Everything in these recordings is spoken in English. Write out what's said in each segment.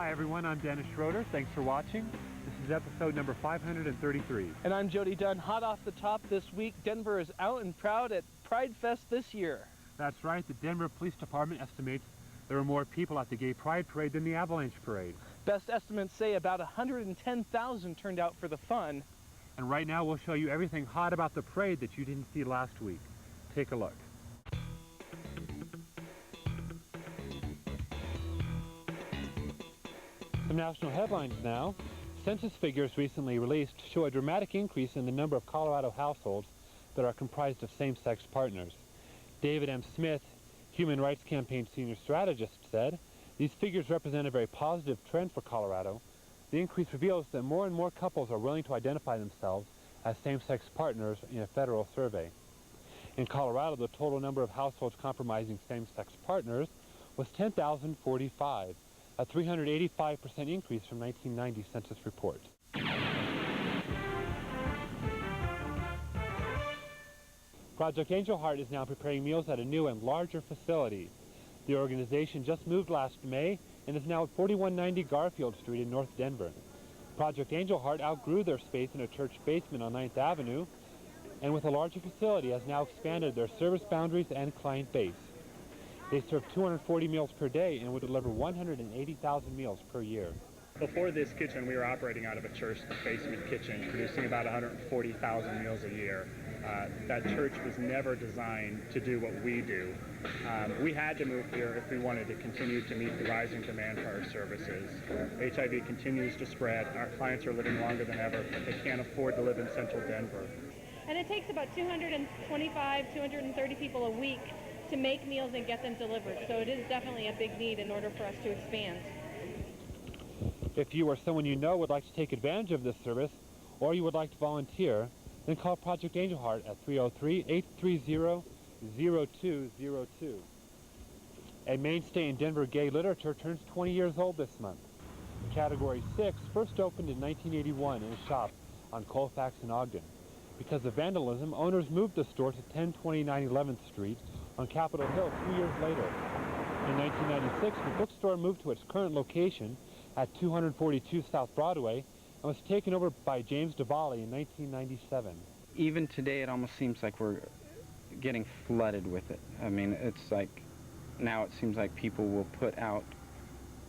Hi everyone, I'm Dennis Schroeder. Thanks for watching. This is episode number 533. And I'm Jody Dunn. Hot off the top this week, Denver is out and proud at Pride Fest this year. That's right, the Denver Police Department estimates there were more people at the Gay Pride Parade than the Avalanche Parade. Best estimates say about 110,000 turned out for the fun. And right now we'll show you everything hot about the parade that you didn't see last week. Take a look. Some national headlines now. Census figures recently released show a dramatic increase in the number of Colorado households that are comprised of same-sex partners. David M. Smith, Human Rights Campaign senior strategist, said, "These figures represent a very positive trend for Colorado. The increase reveals that more and more couples are willing to identify themselves as same-sex partners in a federal survey." In Colorado, the total number of households comprising same-sex partners was 10,045. A 385% increase from 1990 census report. Project Angel Heart is now preparing meals at a new and larger facility. The organization just moved last May and is now at 4190 Garfield Street in North Denver. Project Angel Heart outgrew their space in a church basement on 9th Avenue, and with a larger facility has now expanded their service boundaries and client base. They serve 240 meals per day and would deliver 180,000 meals per year. Before this kitchen, we were operating out of a church basement kitchen, producing about 140,000 meals a year. That church was never designed to do what we do. We had to move here if we wanted to continue to meet the rising demand for our services. HIV continues to spread. Our clients are living longer than ever, but they can't afford to live in central Denver. And it takes about 225, 230 people a week to make meals and get them delivered. So it is definitely a big need in order for us to expand. If you or someone you know would like to take advantage of this service, or you would like to volunteer, then call Project Angel Heart at 303-830-0202. A mainstay in Denver gay literature turns 20 years old this month. Category 6 first opened in 1981 in a shop on Colfax and Ogden. Because of vandalism, owners moved the store to 1029 11th Street on Capitol Hill 2 years later. In 1996, the bookstore moved to its current location at 242 South Broadway and was taken over by James Davali in 1997. Even today, it almost seems like we're getting flooded with it. I mean, it's like, now it seems like people will put out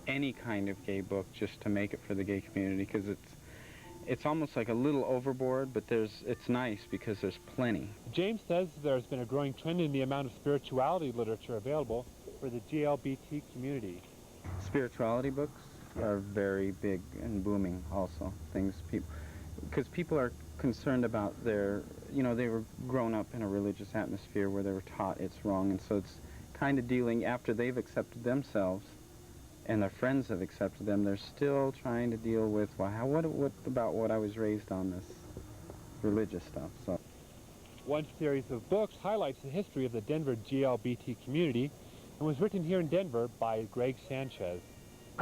any kind of gay book just to make it for the gay community, because it's almost like a little overboard, but it's nice because there's plenty. James says there's been a growing trend in the amount of spirituality literature available for the GLBT community. Spirituality books are very big and booming also. Because people are concerned about their, they were grown up in a religious atmosphere where they were taught it's wrong, and so it's kind of dealing, after they've accepted themselves and their friends have accepted them, they're still trying to deal with, well, what about what I was raised on, this religious stuff. So one series of books highlights the history of the Denver GLBT community and was written here in Denver by Greg Sanchez.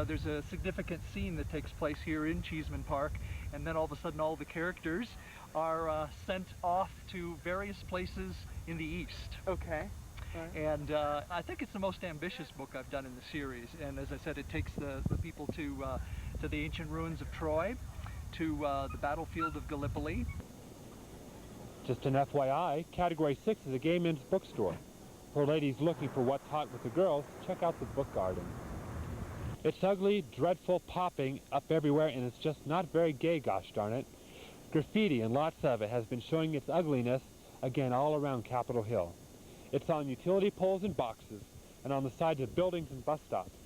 There's a significant scene that takes place here in Cheeseman Park, and then all of a sudden all the characters are sent off to various places in the East. Okay. Right. And I think it's the most ambitious book I've done in the series. And as I said, it takes the people to the ancient ruins of Troy, to the battlefield of Gallipoli. Just an FYI, Category 6 is a gay men's bookstore. For ladies looking for what's hot with the girls, check out the Book Garden. It's ugly, dreadful, popping up everywhere, and it's just not very gay, gosh darn it. Graffiti, and lots of it, has been showing its ugliness again all around Capitol Hill. It's on utility poles and boxes, and on the sides of buildings and bus stops.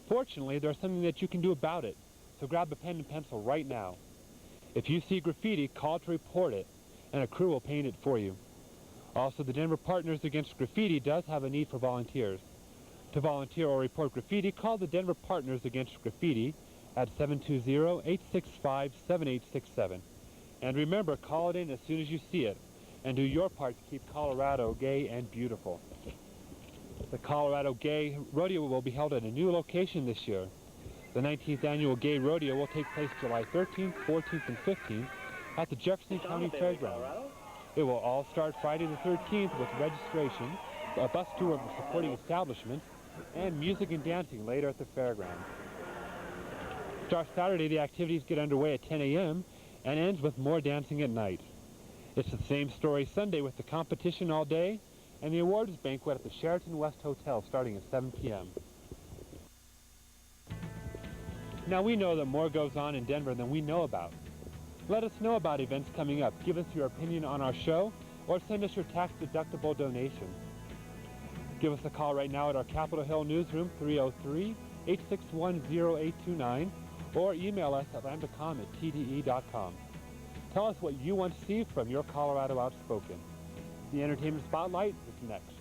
Fortunately, there's something that you can do about it, so grab a pen and pencil right now. If you see graffiti, call to report it, and a crew will paint it for you. Also, the Denver Partners Against Graffiti does have a need for volunteers. To volunteer or report graffiti, call the Denver Partners Against Graffiti at 720-865-7867. And remember, call it in as soon as you see it, and do your part to keep Colorado gay and beautiful. The Colorado Gay Rodeo will be held at a new location this year. The 19th Annual Gay Rodeo will take place July 13th, 14th, and 15th at the Jefferson County Fairgrounds. It will all start Friday the 13th with registration, a bus tour of the supporting establishments, and music and dancing later at the fairgrounds. Starts Saturday, the activities get underway at 10 a.m. and ends with more dancing at night. It's the same story Sunday with the competition all day and the awards banquet at the Sheraton West Hotel starting at 7 p.m. Now we know that more goes on in Denver than we know about. Let us know about events coming up. Give us your opinion on our show or send us your tax-deductible donation. Give us a call right now at our Capitol Hill newsroom, 303-861-0829, or email us at lambdacom@tde.com. Tell us what you want to see from your Colorado Outspoken. The Entertainment Spotlight is next.